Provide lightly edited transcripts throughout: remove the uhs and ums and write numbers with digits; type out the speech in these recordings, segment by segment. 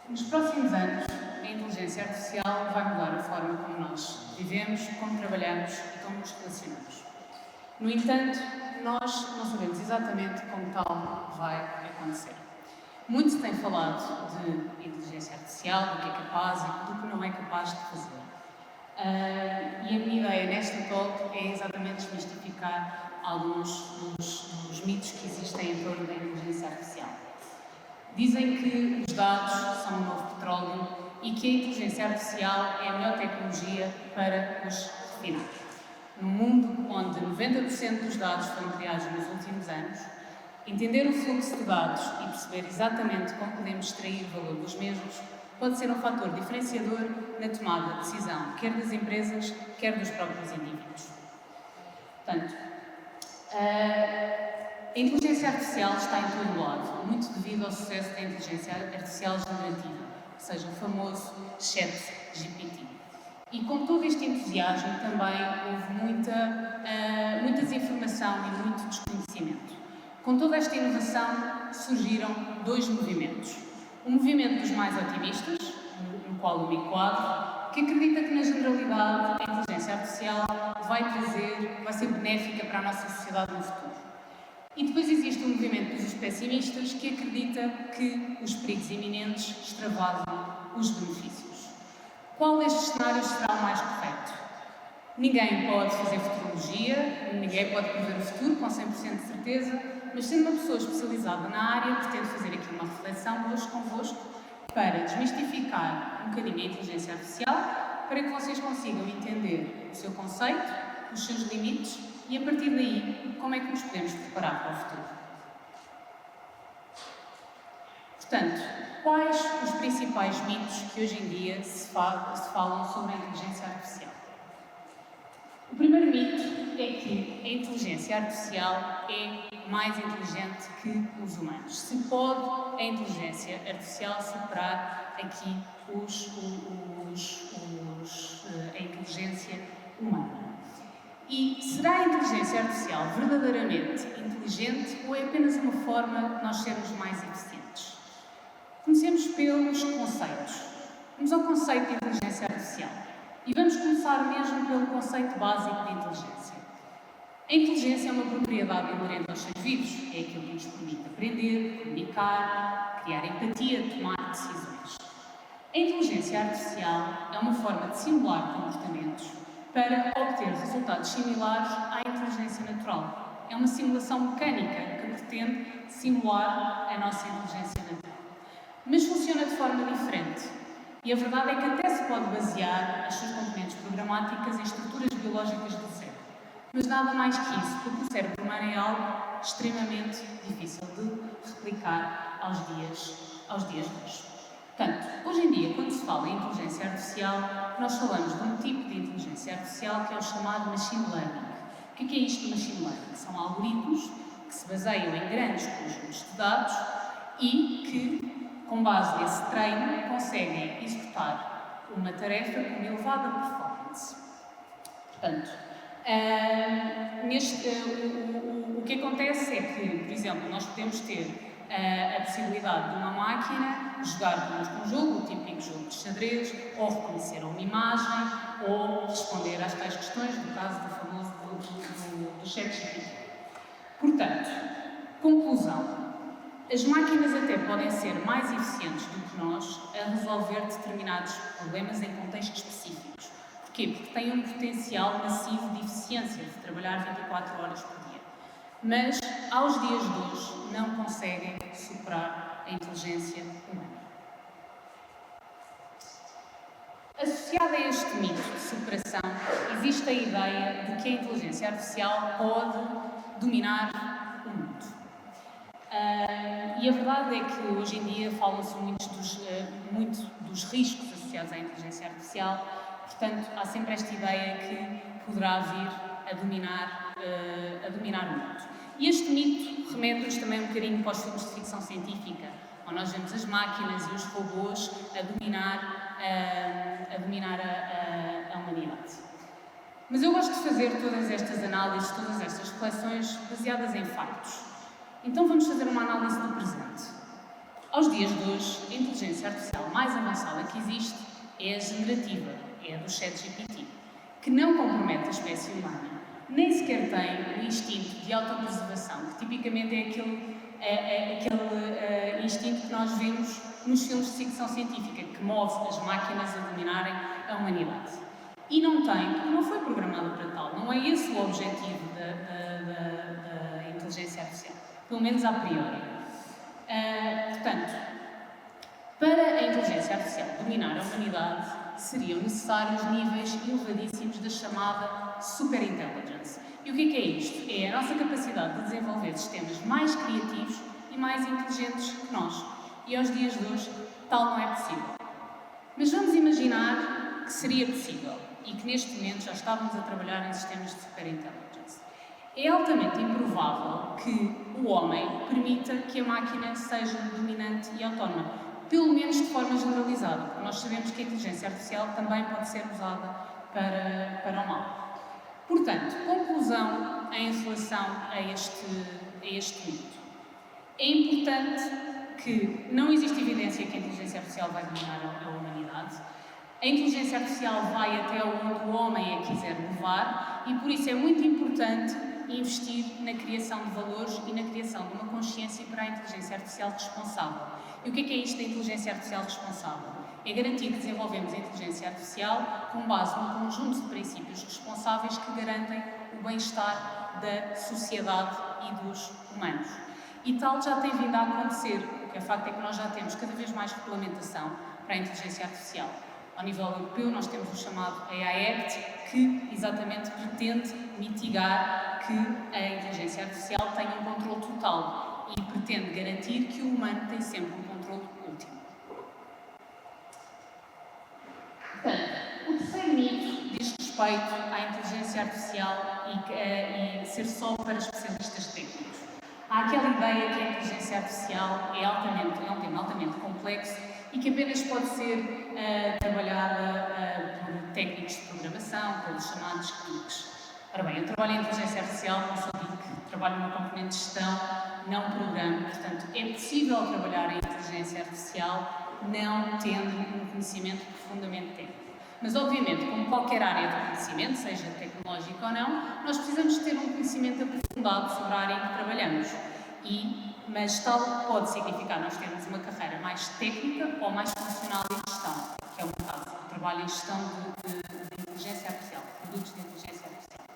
Nos próximos anos, a inteligência artificial vai mudar a forma como nós vivemos, como trabalhamos e como nos relacionamos. No entanto, nós não sabemos exatamente como tal vai acontecer. Muito se tem falado de inteligência artificial, do que é capaz e do que não é capaz de fazer. E a minha ideia nesta talk é exatamente desmistificar alguns dos mitos que existem em torno da inteligência artificial. Dizem que os dados são o novo petróleo e que a inteligência artificial é a melhor tecnologia para os refinar. Num mundo onde 90% dos dados foram criados nos últimos anos, entender o fluxo de dados e perceber exatamente como podemos extrair valor dos mesmos pode ser um fator diferenciador na tomada de decisão, quer das empresas, quer dos próprios indivíduos. Portanto, a inteligência artificial está em todo o lado, muito devido ao sucesso da inteligência artificial generativa, ou seja, o famoso ChatGPT. E com todo este entusiasmo também houve muita desinformação e muito desconhecimento. Com toda esta inovação surgiram dois movimentos. O movimento dos mais otimistas, no qual eu me enquadro, que acredita que na generalidade a inteligência artificial vai ser benéfica para a nossa sociedade no futuro. E depois existe o movimento dos pessimistas que acredita que os perigos iminentes extravasam os benefícios. Qual destes cenários será o mais correto? Ninguém pode fazer futurologia, ninguém pode prever o futuro com 100% de certeza, mas sendo uma pessoa especializada na área, pretendo fazer aqui uma reflexão hoje convosco para desmistificar um bocadinho a inteligência artificial, para que vocês consigam entender o seu conceito, os seus limites e, a partir daí, como é que nos podemos preparar para o futuro. Portanto, quais os principais mitos que hoje em dia se falam sobre a inteligência artificial? O primeiro mito é que a inteligência artificial é mais inteligente que os humanos. Se pode a inteligência artificial superar aqui a inteligência humana? E será a inteligência artificial verdadeiramente inteligente ou é apenas uma forma de nós sermos mais eficientes? Comecemos pelos conceitos. Vamos ao conceito de inteligência artificial. E vamos começar mesmo pelo conceito básico de inteligência. A inteligência é uma propriedade inerente aos seres vivos. É aquilo que nos permite aprender, comunicar, criar empatia, tomar decisões. A inteligência artificial é uma forma de simular comportamentos para obter resultados similares à inteligência natural. É uma simulação mecânica que pretende simular a nossa inteligência natural. Mas funciona de forma diferente. E a verdade é que até se pode basear as suas componentes programáticas em estruturas biológicas do cérebro. Mas nada mais que isso, porque o cérebro humano é algo extremamente difícil de replicar aos dias de hoje. Portanto, hoje em dia, quando se fala em inteligência artificial, nós falamos de um tipo de inteligência artificial que é o chamado machine learning. O que é isto do machine learning? São algoritmos que se baseiam em grandes conjuntos de dados e que, com base nesse treino, conseguem executar uma tarefa com elevada performance. Portanto, o que acontece é que, por exemplo, nós podemos ter a possibilidade de uma máquina jogar connosco um jogo, o típico jogo de xadrez, ou reconhecer uma imagem, ou responder às tais questões, no caso do famoso do ChatGPT. Portanto, conclusão. As máquinas até podem ser mais eficientes do que nós a resolver determinados problemas em contextos específicos. Porquê? Porque têm um potencial massivo de eficiência, de trabalhar 24 horas por dia. Mas, aos dias de hoje, não conseguem superar a inteligência humana. Associada a este mito de superação, existe a ideia de que a inteligência artificial pode dominar o mundo. E a verdade é que hoje em dia falam-se muito dos riscos associados à inteligência artificial, portanto há sempre esta ideia que poderá vir a dominar o mundo. E este mito remete-nos também um bocadinho para os filmes de ficção científica, onde nós vemos as máquinas e os robôs a dominar a humanidade. Mas eu gosto de fazer todas estas análises, todas estas reflexões baseadas em factos. Então vamos fazer uma análise do presente. Aos dias de hoje, a inteligência artificial mais avançada que existe é a generativa, é a do ChatGPT, que não compromete a espécie humana, nem sequer tem o instinto de autopreservação, que tipicamente é aquele instinto que nós vemos nos filmes de ficção científica, que move as máquinas a dominarem a humanidade. E não foi programado para tal, não é esse o objetivo da inteligência artificial, pelo menos a priori. Portanto, para a inteligência artificial dominar a humanidade, seriam necessários níveis elevadíssimos da chamada superintelligence. E o que é isto? É a nossa capacidade de desenvolver sistemas mais criativos e mais inteligentes que nós. E aos dias de hoje, tal não é possível. Mas vamos imaginar que seria possível e que neste momento já estávamos a trabalhar em sistemas de superintelligence. É altamente improvável que o homem permita que a máquina seja dominante e autónoma, pelo menos de forma generalizada, porque nós sabemos que a inteligência artificial também pode ser usada para o mal. Portanto, conclusão em relação a este mito. É importante que não existe evidência que a inteligência artificial vai dominar a humanidade. A inteligência artificial vai até onde o homem a quiser levar e, por isso, é muito importante investir na criação de valores e na criação de uma consciência para a inteligência artificial responsável. E o que é isto da inteligência artificial responsável? É garantir que desenvolvemos a inteligência artificial com base num conjunto de princípios responsáveis que garantem o bem-estar da sociedade e dos humanos. E tal já tem vindo a acontecer, o que é facto é que nós já temos cada vez mais regulamentação para a inteligência artificial. Ao nível europeu, nós temos o chamado AI Act, que exatamente pretende mitigar que a inteligência artificial tenha um controle total e pretende garantir que o humano tem sempre um controle último. Portanto, o terceiro mito diz respeito à inteligência artificial e ser só para especialistas técnicos. Há aquela ideia que a inteligência artificial é um tema altamente complexo e que apenas pode ser trabalhada por técnicos de programação, pelos chamados geeks. Ora bem, eu trabalho em inteligência artificial, não sou geek, trabalho numa componente de gestão, não programo, portanto, é possível trabalhar em inteligência artificial não tendo um conhecimento profundamente técnico. Mas, obviamente, como qualquer área de conhecimento, seja tecnológico ou não, nós precisamos ter um conhecimento aprofundado sobre a área em que trabalhamos. Mas tal pode significar nós termos uma carreira mais técnica ou mais funcional em gestão, que é o meu caso. Eu trabalho em gestão de inteligência artificial, produtos de inteligência artificial.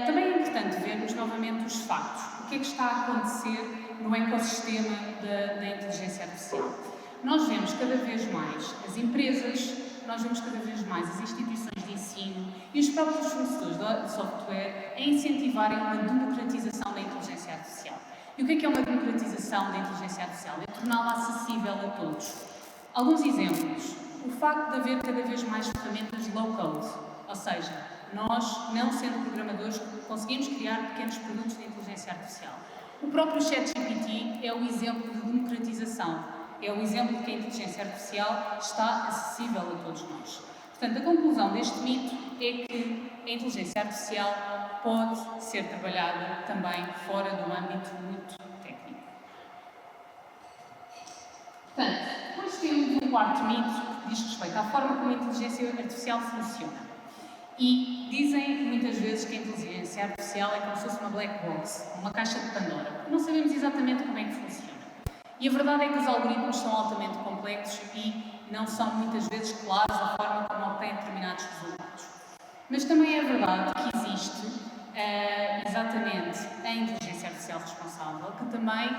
Também é importante vermos novamente os factos. O que é que está a acontecer no ecossistema da inteligência artificial? Nós vemos cada vez mais as empresas, nós vemos cada vez mais as instituições de ensino e os próprios fornecedores de software a incentivarem uma democratização da inteligência artificial. E o que é uma democratização da inteligência artificial? É torná-la acessível a todos. Alguns exemplos. O facto de haver cada vez mais ferramentas low-code, ou seja, nós, não sendo programadores, conseguimos criar pequenos produtos de inteligência artificial. O próprio ChatGPT é o exemplo de democratização, é o exemplo de que a inteligência artificial está acessível a todos nós. Portanto, a conclusão deste mito é que a inteligência artificial pode ser trabalhada também fora do âmbito muito técnico. Portanto, depois temos um quarto mito que diz respeito à forma como a inteligência artificial funciona. E dizem muitas vezes que a inteligência artificial é como se fosse uma black box, uma caixa de Pandora. Não sabemos exatamente como é que funciona. E a verdade é que os algoritmos são altamente complexos e não são muitas vezes claros a forma como obtêm determinados resultados. Mas também é verdade que existe exatamente a inteligência artificial responsável, que também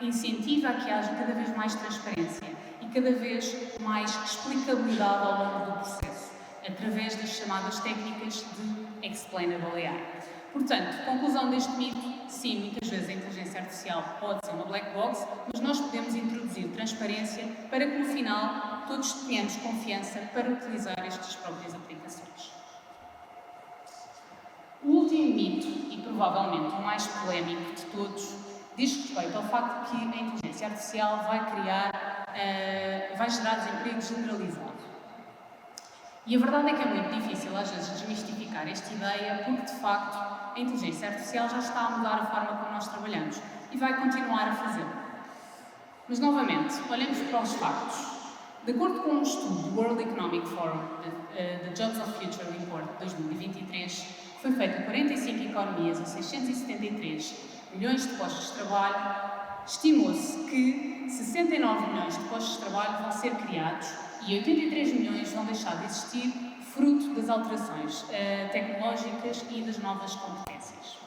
incentiva a que haja cada vez mais transparência e cada vez mais explicabilidade ao longo do processo, através das chamadas técnicas de Explainable AI. Portanto, conclusão deste mito, sim, muitas vezes a inteligência artificial pode ser uma black box, mas nós podemos introduzir transparência para que no final todos tenhamos confiança para utilizar estas próprias aplicações. O último mito, e provavelmente o mais polémico de todos, diz respeito ao facto de que a inteligência artificial vai gerar desemprego generalizado. E a verdade é que é muito difícil, às vezes, desmistificar esta ideia, porque, de facto, a inteligência artificial já está a mudar a forma como nós trabalhamos e vai continuar a fazê-lo. Mas, novamente, olhemos para os factos. De acordo com um estudo do World Economic Forum, the Jobs of Future Report 2023, que foi feito em 45 economias e 673 milhões de postos de trabalho, estimou-se que 69 milhões de postos de trabalho vão ser criados e 83 milhões vão deixar de existir, fruto das alterações tecnológicas e das novas competências.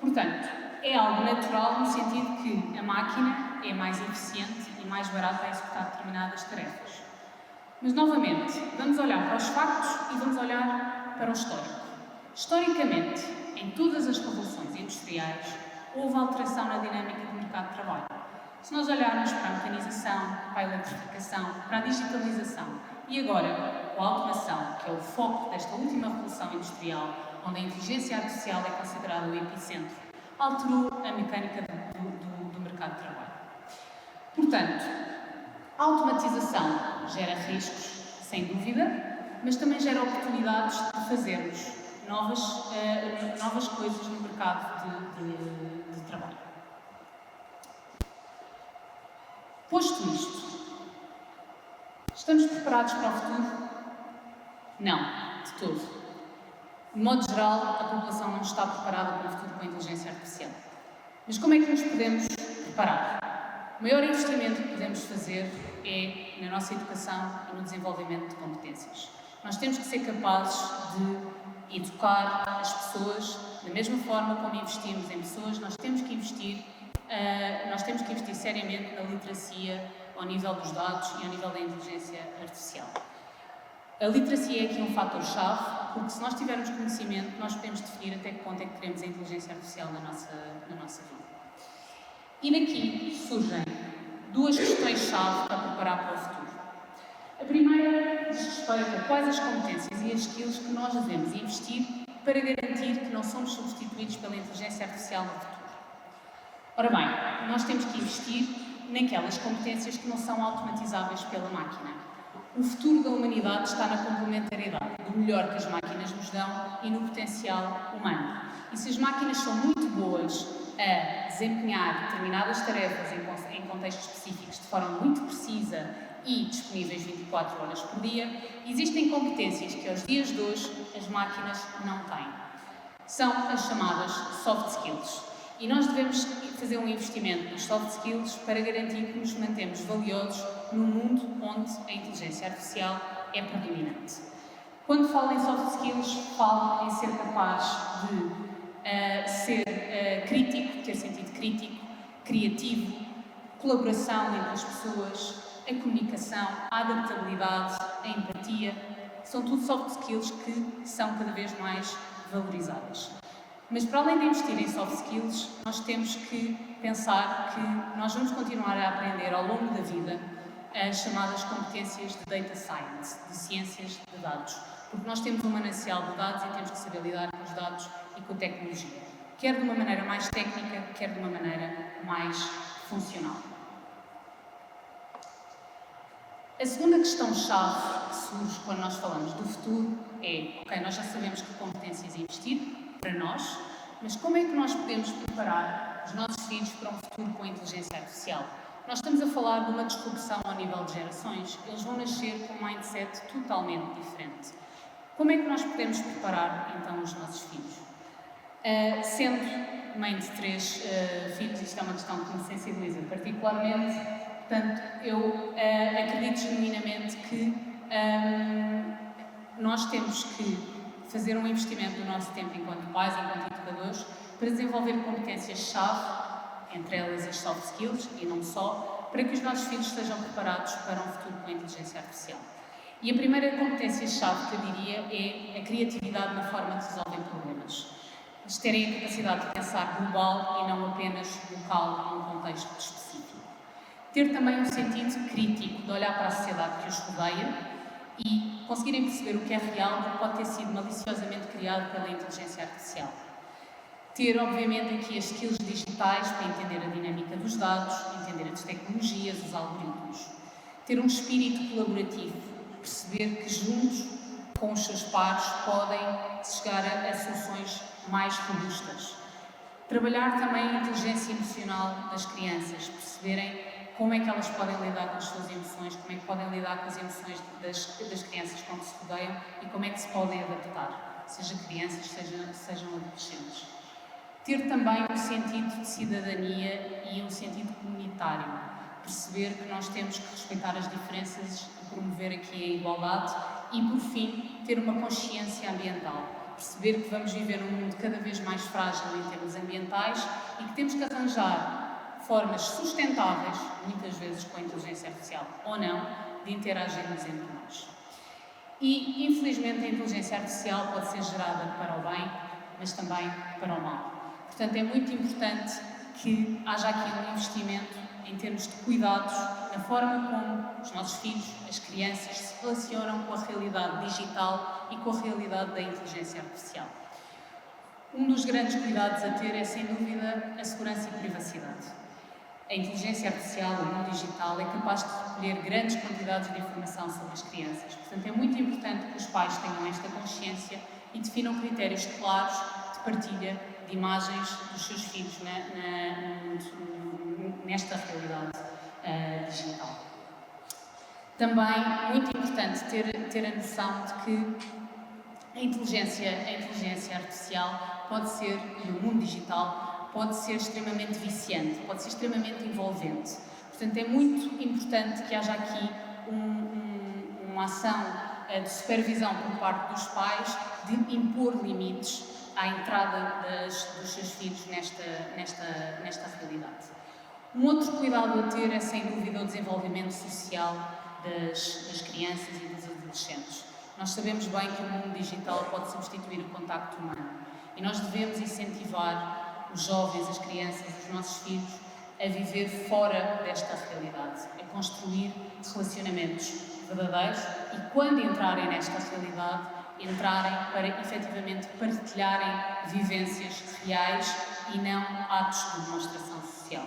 Portanto, é algo natural no sentido que a máquina é mais eficiente e mais barata a executar determinadas tarefas. Mas, novamente, vamos olhar para os factos e vamos olhar para o histórico. Historicamente, em todas as revoluções industriais, houve alteração na dinâmica do mercado de trabalho. Se nós olharmos para a mecanização, para a eletrificação, para a digitalização e agora com a automação, que é o foco desta última revolução industrial, onde a inteligência artificial é considerada o epicentro, alterou a mecânica do mercado de trabalho. Portanto, a automatização gera riscos, sem dúvida, mas também gera oportunidades de fazermos novas coisas no mercado de trabalho. Posto isto, estamos preparados para o futuro? Não, de todo. De modo geral, a população não está preparada para o futuro com a inteligência artificial. Mas como é que nos podemos preparar? O maior investimento que podemos fazer é na nossa educação e no desenvolvimento de competências. Nós temos que ser capazes de educar as pessoas da mesma forma como investimos em pessoas. Nós temos que investir seriamente na literacia ao nível dos dados e ao nível da inteligência artificial. A literacia é aqui um fator-chave, porque se nós tivermos conhecimento, nós podemos definir até que ponto é que queremos a inteligência artificial na nossa vida. E daqui surgem duas questões-chave para preparar para o futuro. A primeira diz respeito a quais as competências e as skills que nós devemos investir para garantir que não somos substituídos pela inteligência artificial no futuro. Ora bem, nós temos que investir naquelas competências que não são automatizáveis pela máquina. O futuro da humanidade está na complementariedade, do melhor que as máquinas nos dão e no potencial humano. E se as máquinas são muito boas a desempenhar determinadas tarefas em contextos específicos de forma muito precisa e disponíveis 24 horas por dia, existem competências que aos dias de hoje as máquinas não têm. São as chamadas soft skills. E nós devemos fazer um investimento nas soft skills para garantir que nos mantemos valiosos num mundo onde a inteligência artificial é predominante. Quando falo em soft skills, falo em ser capaz de ser crítico, ter sentido crítico, criativo, colaboração entre as pessoas, a comunicação, a adaptabilidade, a empatia. São tudo soft skills que são cada vez mais valorizadas. Mas para além de investir em soft skills, nós temos que pensar que nós vamos continuar a aprender ao longo da vida as chamadas competências de data science, de ciências de dados. Porque nós temos um manancial de dados e temos que saber lidar com os dados e com a tecnologia. Quer de uma maneira mais técnica, quer de uma maneira mais funcional. A segunda questão-chave que surge quando nós falamos do futuro é, ok, nós já sabemos que competências investir para nós, mas como é que nós podemos preparar os nossos filhos para um futuro com a inteligência artificial? Nós estamos a falar de uma disrupção ao nível de gerações, eles vão nascer com um mindset totalmente diferente. Como é que nós podemos preparar, então, os nossos filhos? Sendo mãe de 3 filhos, isto é uma questão que me sensibiliza particularmente, portanto, eu acredito genuinamente que nós temos que fazer um investimento do nosso tempo enquanto pais, enquanto educadores, para desenvolver competências-chave, entre elas as soft skills, e não só, para que os nossos filhos estejam preparados para um futuro com a inteligência artificial. E a primeira competência-chave que eu diria é a criatividade na forma de resolver problemas. Eles terem a capacidade de pensar global e não apenas local num contexto específico. Ter também um sentido crítico de olhar para a sociedade que os rodeia e conseguirem perceber o que é real do que pode ter sido maliciosamente criado pela inteligência artificial. Ter, obviamente, aqui as skills digitais para entender a dinâmica dos dados, entender as tecnologias, os algoritmos. Ter um espírito colaborativo, perceber que juntos, com os seus pares, podem chegar a soluções mais robustas. Trabalhar também a inteligência emocional das crianças, perceberem como é que elas podem lidar com as suas emoções, como é que podem lidar com as emoções das crianças com que se rodeiam e como é que se podem adaptar, seja crianças, sejam adolescentes. Ter também um sentido de cidadania e um sentido comunitário, perceber que nós temos que respeitar as diferenças e promover aqui a igualdade e, por fim, ter uma consciência ambiental, perceber que vamos viver num mundo cada vez mais frágil em termos ambientais e que temos que arranjar formas sustentáveis, muitas vezes com a inteligência artificial ou não, de interagirmos entre nós. E, infelizmente, a inteligência artificial pode ser gerada para o bem, mas também para o mal. Portanto, é muito importante que haja aqui um investimento em termos de cuidados na forma como os nossos filhos, as crianças, se relacionam com a realidade digital e com a realidade da inteligência artificial. Um dos grandes cuidados a ter é, sem dúvida, a segurança e a privacidade. A inteligência artificial, o mundo digital, é capaz de recolher grandes quantidades de informação sobre as crianças. Portanto, é muito importante que os pais tenham esta consciência e definam critérios claros de partilha de imagens dos seus filhos nesta realidade digital. Também, muito importante ter a noção de que a inteligência artificial pode ser, e o mundo digital, pode ser extremamente viciante, pode ser extremamente envolvente. Portanto, é muito importante que haja aqui uma ação de supervisão por parte dos pais de impor limites à entrada dos seus filhos nesta realidade. Um outro cuidado a ter é, sem dúvida, o desenvolvimento social das crianças e dos adolescentes. Nós sabemos bem que o mundo digital pode substituir o contacto humano e nós devemos incentivar os jovens, as crianças, os nossos filhos a viver fora desta realidade, a construir relacionamentos verdadeiros e, quando entrarem nesta realidade, entrarem para efetivamente partilharem vivências reais e não atos de demonstração social.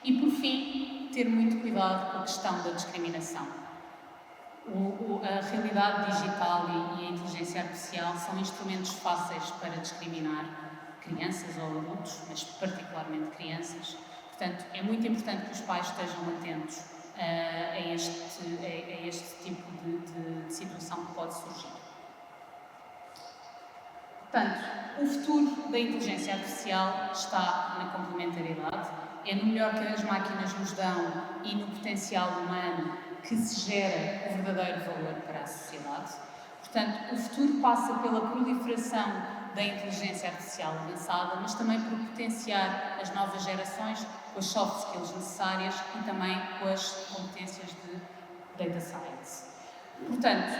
E, por fim, ter muito cuidado com a questão da discriminação. A realidade digital e a inteligência artificial são instrumentos fáceis para discriminar crianças ou adultos, mas particularmente crianças. Portanto, é muito importante que os pais estejam atentos a este tipo de situação que pode surgir. Portanto, o futuro da inteligência artificial está na complementariedade, é no melhor que as máquinas nos dão e no potencial humano que se gera o verdadeiro valor para a sociedade. Portanto, o futuro passa pela proliferação da inteligência artificial avançada, mas também por potenciar as novas gerações com as soft skills necessárias e também com as competências de data science. Portanto,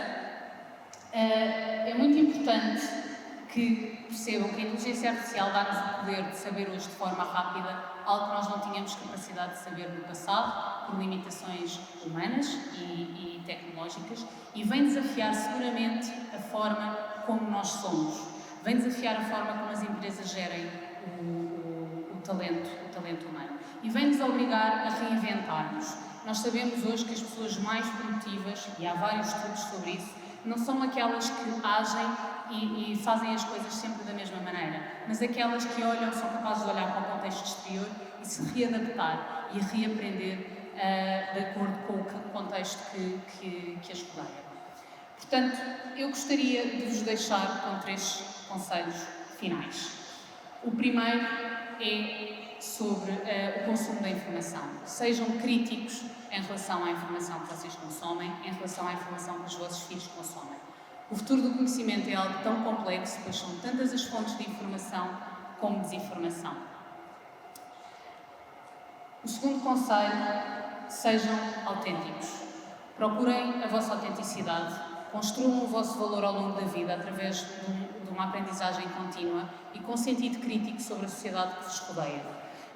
é muito importante que percebam que a inteligência artificial dá-nos o poder de saber hoje de forma rápida algo que nós não tínhamos capacidade de saber no passado, por limitações humanas e tecnológicas, e vem desafiar seguramente a forma como nós somos. Vem desafiar a forma como as empresas gerem o talento humano. E vem-nos obrigar a reinventar-nos. Nós sabemos hoje que as pessoas mais produtivas, e há vários estudos sobre isso, não são aquelas que agem e fazem as coisas sempre da mesma maneira, mas aquelas que olham, são capazes de olhar para o contexto exterior e se readaptar e reaprender de acordo com o contexto que as rodeia. Portanto, eu gostaria de vos deixar com 3 conselhos finais. O primeiro é sobre o consumo da informação. Sejam críticos em relação à informação que vocês consomem, em relação à informação que os vossos filhos consomem. O futuro do conhecimento é algo tão complexo, pois são tantas as fontes de informação como desinformação. O segundo conselho, sejam autênticos. Procurem a vossa autenticidade, construam o vosso valor ao longo da vida através de uma aprendizagem contínua e com sentido crítico sobre a sociedade que vos rodeia.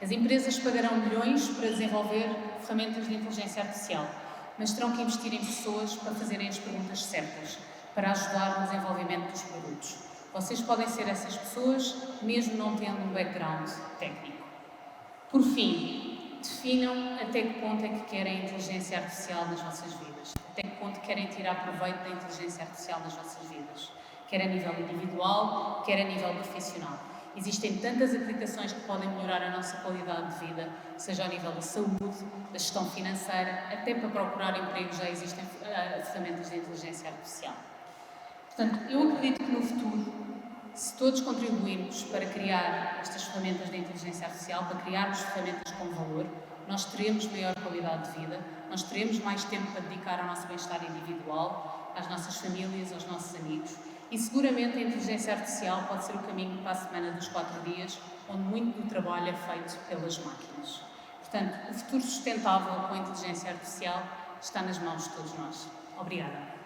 As empresas pagarão milhões para desenvolver ferramentas de inteligência artificial, mas terão que investir em pessoas para fazerem as perguntas certas, para ajudar no desenvolvimento dos produtos. Vocês podem ser essas pessoas, mesmo não tendo um background técnico. Por fim, definam até que ponto é que querem a inteligência artificial nas vossas vidas. Até que ponto querem tirar proveito da inteligência artificial nas vossas vidas. Quer a nível individual, quer a nível profissional. Existem tantas aplicações que podem melhorar a nossa qualidade de vida, seja ao nível da saúde, da gestão financeira, até para procurar emprego já existem ferramentas de inteligência artificial. Portanto, eu acredito que no futuro, se todos contribuirmos para criar estas ferramentas de inteligência artificial, para criarmos ferramentas com valor, nós teremos maior qualidade de vida, nós teremos mais tempo para dedicar ao nosso bem-estar individual, às nossas famílias, aos nossos amigos, e seguramente a inteligência artificial pode ser o caminho para a semana dos 4 dias, onde muito do trabalho é feito pelas máquinas. Portanto, o futuro sustentável com a inteligência artificial está nas mãos de todos nós. Obrigada.